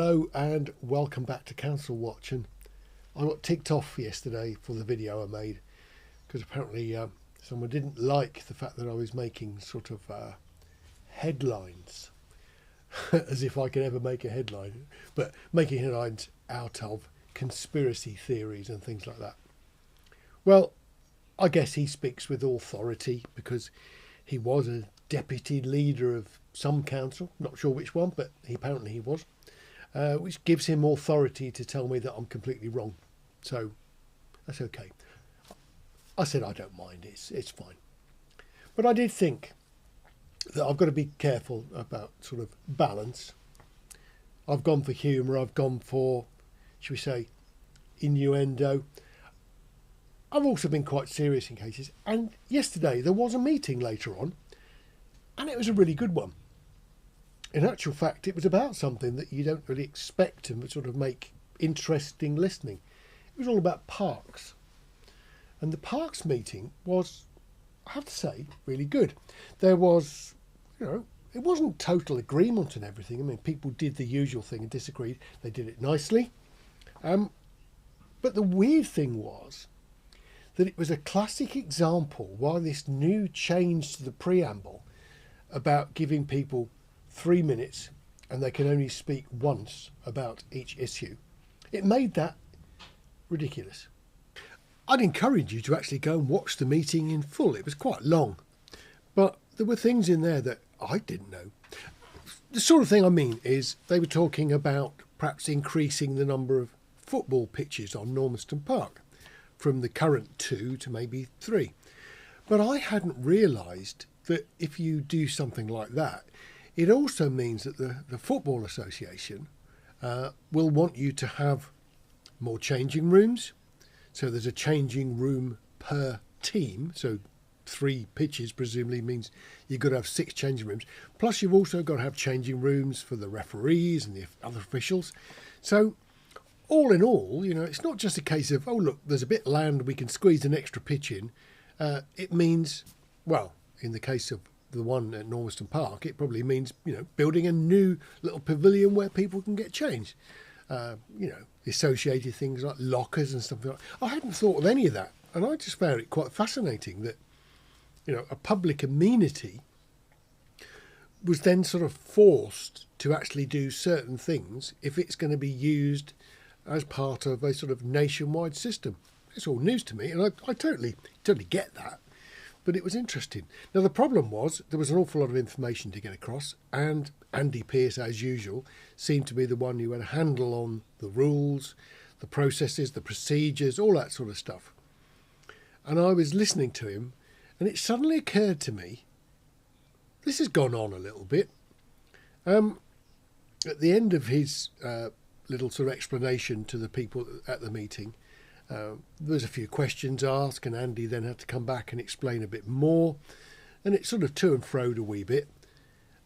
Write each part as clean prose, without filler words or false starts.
Hello and welcome back to Council Watch. And I got ticked off yesterday for the video I made because apparently someone didn't like the fact that I was making sort of headlines as if I could ever make a headline, but making headlines out of conspiracy theories and things like that. Well, I guess he speaks with authority because he was a deputy leader of some council, not sure which one, but apparently he was. Which gives him authority to tell me that I'm completely wrong. So that's okay. I said I don't mind, it's fine. But I did think that I've got to be careful about sort of balance. I've gone for humour, I've gone for, should we say, innuendo. I've also been quite serious in cases. And yesterday there was a meeting later on, and it was a really good one. In actual fact, it was about something that you don't really expect to sort of make interesting listening. It was all about parks. And the parks meeting was, I have to say, really good. There was, it wasn't total agreement on everything. I mean, people did the usual thing and disagreed. They did it nicely. But the weird thing was that it was a classic example why this new change to the preamble about giving people 3 minutes and they can only speak once about each issue. It made that ridiculous. I'd encourage you to actually go and watch the meeting in full. It was quite long, but there were things in there that I didn't know. The sort of thing I mean is they were talking about perhaps increasing the number of football pitches on Normanston Park from the current 2 to maybe 3. But I hadn't realised that if you do something like that, it also means that the Football Association will want you to have more changing rooms. So there's a changing room per team. So 3 pitches presumably means you've got to have 6 changing rooms. Plus you've also got to have changing rooms for the referees and the other officials. So all in all, it's not just a case of, oh, look, there's a bit of land, we can squeeze an extra pitch in. It means, well, in the case of the one at Normanston Park, it probably means, building a new little pavilion where people can get changed. Associated things like lockers and stuff like that. I hadn't thought of any of that. And I just found it quite fascinating that, a public amenity was then sort of forced to actually do certain things if it's going to be used as part of a sort of nationwide system. It's all news to me, and I totally get that. But it was interesting. Now, the problem was there was an awful lot of information to get across, and Andy Pearce, as usual, seemed to be the one who had a handle on the rules, the processes, the procedures, all that sort of stuff. And I was listening to him, and it suddenly occurred to me, this has gone on a little bit. At the end of his little sort of explanation to the people at the meeting, there was a few questions asked, and Andy then had to come back and explain a bit more, and it sort of to and froed a wee bit,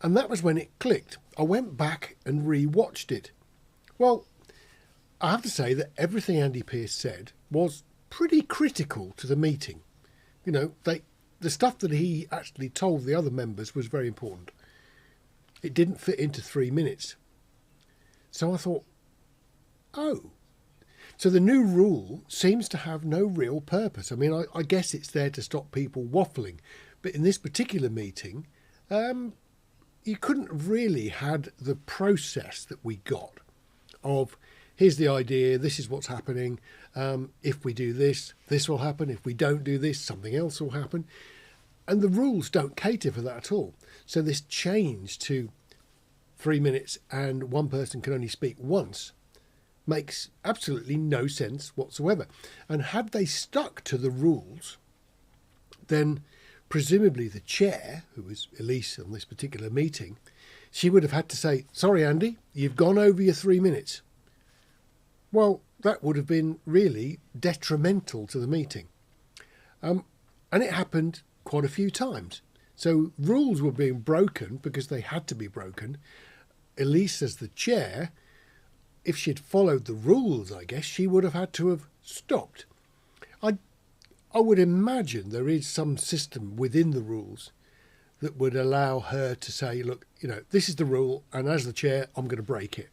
and that was when it clicked. I went back and re-watched it. Well, I have to say that everything Andy Pearce said was pretty critical to the meeting. The stuff that he actually told the other members was very important. It didn't fit into 3 minutes. So I thought, oh, so the new rule seems to have no real purpose. I mean, I guess it's there to stop people waffling. But in this particular meeting, you couldn't have really had the process that we got of, here's the idea, this is what's happening. If we do this, this will happen. If we don't do this, something else will happen. And the rules don't cater for that at all. So this change to 3 minutes and one person can only speak once makes absolutely no sense whatsoever. And had they stuck to the rules, then presumably the chair, who was Elise on this particular meeting, she would have had to say, sorry, Andy, you've gone over your 3 minutes. Well, that would have been really detrimental to the meeting. And it happened quite a few times. So rules were being broken because they had to be broken. Elise, as the chair, if she'd followed the rules, I guess, she would have had to have stopped. I would imagine there is some system within the rules that would allow her to say, look, this is the rule, and as the chair, I'm going to break it.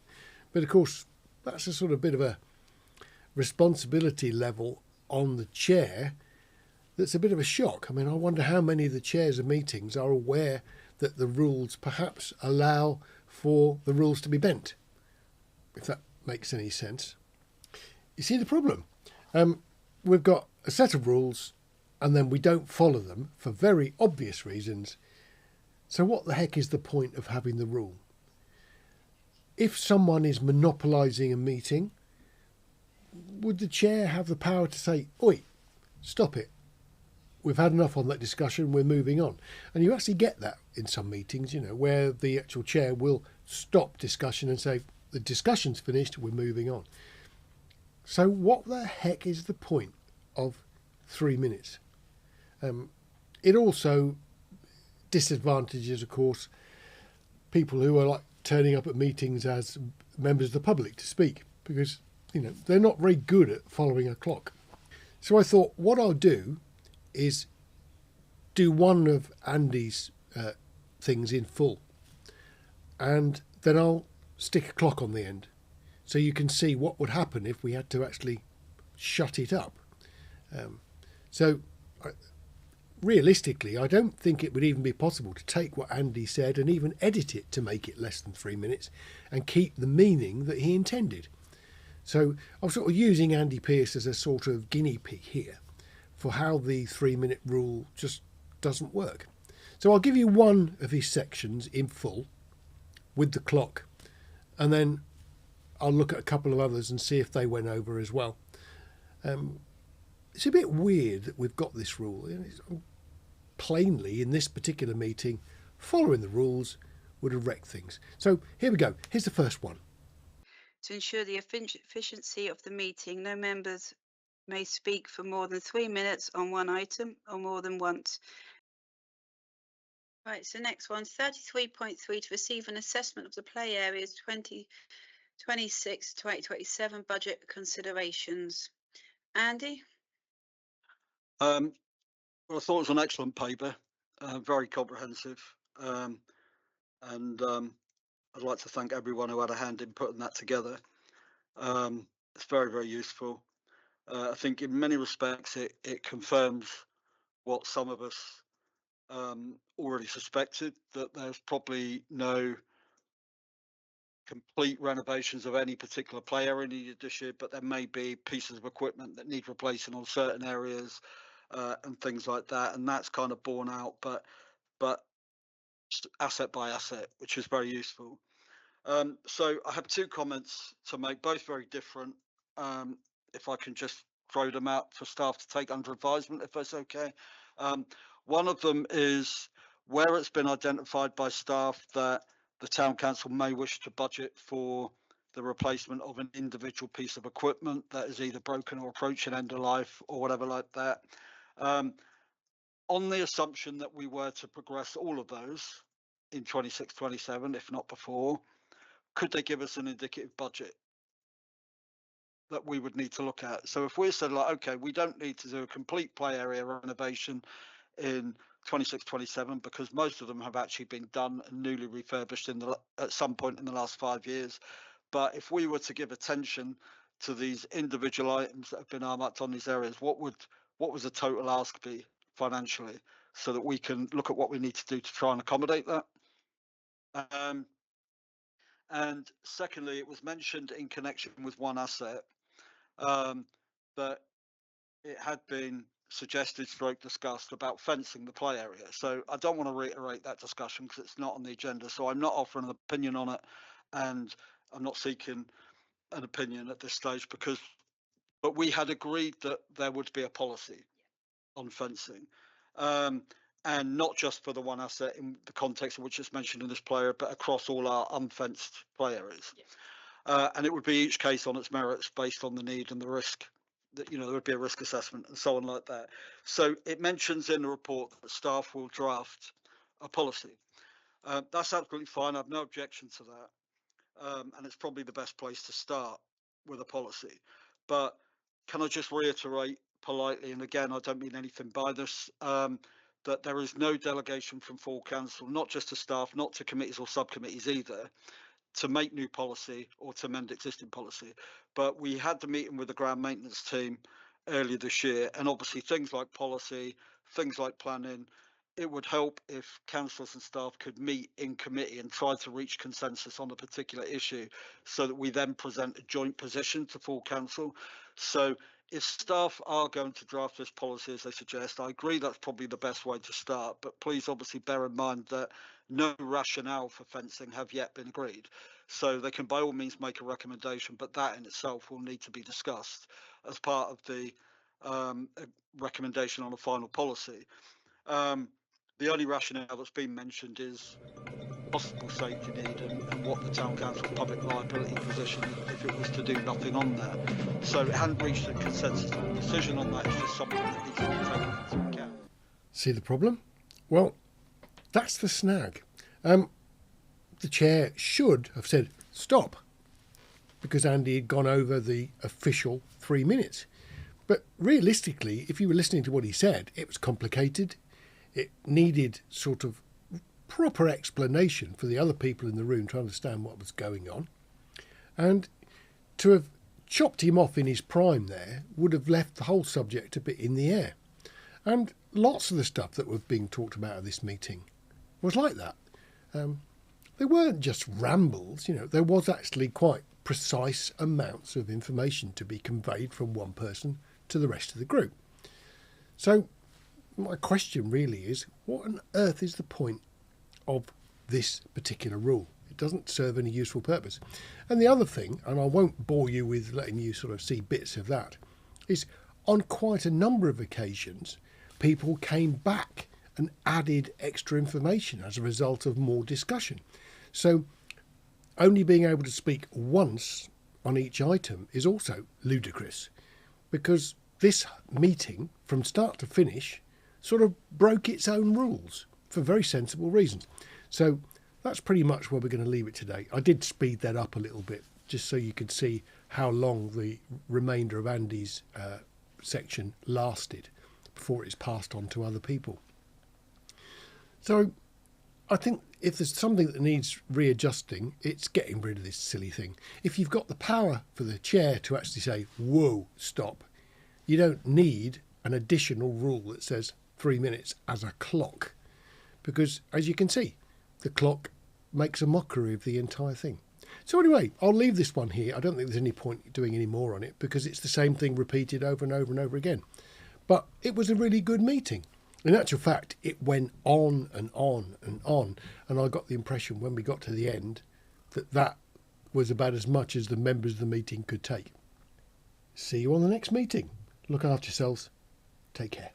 But of course, that's a sort of bit of a responsibility level on the chair that's a bit of a shock. I mean, I wonder how many of the chairs of meetings are aware that the rules perhaps allow for the rules to be bent, if that makes any sense. You see the problem? We've got a set of rules and then we don't follow them for very obvious reasons. So what the heck is the point of having the rule? If someone is monopolising a meeting, would the chair have the power to say, "Oi, stop it. We've had enough on that discussion, we're moving on"? And you actually get that in some meetings, where the actual chair will stop discussion and say, "The discussion's finished, we're moving on." So what the heck is the point of 3 minutes? It also disadvantages, of course, people who are like turning up at meetings as members of the public to speak, because they're not very good at following a clock. So I thought what I'll do is do one of Andy's things in full, and then I'll stick a clock on the end so you can see what would happen if we had to actually shut it up. Realistically, I don't think it would even be possible to take what Andy said and even edit it to make it less than 3 minutes and keep the meaning that he intended. So I'm sort of using Andy Pierce as a sort of guinea pig here for how the 3 minute rule just doesn't work. So I'll give you one of his sections in full with the clock, and then I'll look at a couple of others and see if they went over as well. It's a bit weird that we've got this rule. Plainly, in this particular meeting, following the rules would have wrecked things. So here we go. Here's the first one. To ensure the efficiency of the meeting, no members may speak for more than 3 minutes on one item or more than once. Right, so next one, 33.3, to receive an assessment of the play areas 2026 to 2027 budget considerations. Andy? Well, I thought it was an excellent paper, very comprehensive, and I'd like to thank everyone who had a hand in putting that together. It's very, very useful. I think in many respects it confirms what some of us already suspected, that there's probably no complete renovations of any particular play area needed this year, but there may be pieces of equipment that need replacing on certain areas and things like that, and that's kind of borne out, but asset by asset, which is very useful. So I have two comments to make, both very different. If I can just throw them out for staff to take under advisement, if that's okay. One of them is where it's been identified by staff that the town council may wish to budget for the replacement of an individual piece of equipment that is either broken or approaching end of life or whatever like that. On the assumption that we were to progress all of those in 26-27, if not before, could they give us an indicative budget that we would need to look at? So if we said, like, okay, we don't need to do a complete play area renovation in 26-27 because most of them have actually been done and newly refurbished at some point in the last 5 years. But if we were to give attention to these individual items that have been earmarked on these areas, what was the total ask be financially, so that we can look at what we need to do to try and accommodate that? And secondly, it was mentioned in connection with one asset that it had been suggested stroke discussed about fencing the play area. So I don't want to reiterate that discussion because it's not on the agenda. So I'm not offering an opinion on it, and I'm not seeking an opinion at this stage but we had agreed that there would be a policy on fencing. And not just for the one asset in the context of which it's mentioned in this player, but across all our unfenced play areas. And it would be each case on its merits based on the need and the risk. That there would be a risk assessment and so on like that. So it mentions in the report that staff will draft a policy. That's absolutely fine. I have no objection to that. And it's probably the best place to start with a policy. But can I just reiterate politely, and again, I don't mean anything by this, that there is no delegation from full council, not just to staff, not to committees or subcommittees either, to make new policy or to amend existing policy. But we had the meeting with the ground maintenance team earlier this year, and obviously things like policy, things like planning, it would help if councillors and staff could meet in committee and try to reach consensus on a particular issue, so that we then present a joint position to full council. So if staff are going to draft this policy as they suggest, I agree that's probably the best way to start, but please obviously bear in mind that no rationale for fencing have yet been agreed. So they can by all means make a recommendation, but that in itself will need to be discussed as part of the recommendation on a final policy. The only rationale that's been mentioned is possible safety need and what the town council's public liability position if it was to do nothing on there. So it hadn't reached a consensus decision on that. It's just something that needs to be taken into account. See the problem? Well, that's the snag. The chair should have said stop, because Andy had gone over the official 3 minutes. But realistically, if you were listening to what he said, it was complicated. It needed sort of proper explanation for the other people in the room to understand what was going on. And to have chopped him off in his prime there would have left the whole subject a bit in the air. And lots of the stuff that was being talked about at this meeting was like that. They weren't just rambles, there was actually quite precise amounts of information to be conveyed from one person to the rest of the group. So my question really is, what on earth is the point of this particular rule? It doesn't serve any useful purpose. And the other thing, and I won't bore you with letting you sort of see bits of that, is on quite a number of occasions, people came back and added extra information as a result of more discussion. So only being able to speak once on each item is also ludicrous, because this meeting, from start to finish, sort of broke its own rules for very sensible reasons. So that's pretty much where we're going to leave it today. I did speed that up a little bit just so you could see how long the remainder of Andy's section lasted before it's passed on to other people. So I think if there's something that needs readjusting, it's getting rid of this silly thing. If you've got the power for the chair to actually say, whoa, stop, you don't need an additional rule that says 3 minutes as a clock, because as you can see, the clock makes a mockery of the entire thing. So anyway, I'll leave this one here. I don't think there's any point doing any more on it, because it's the same thing repeated over and over and over again. But it was a really good meeting. In actual fact, it went on and on and on, and I got the impression when we got to the end that was about as much as the members of the meeting could take. See you on the next meeting. Look after yourselves. Take care.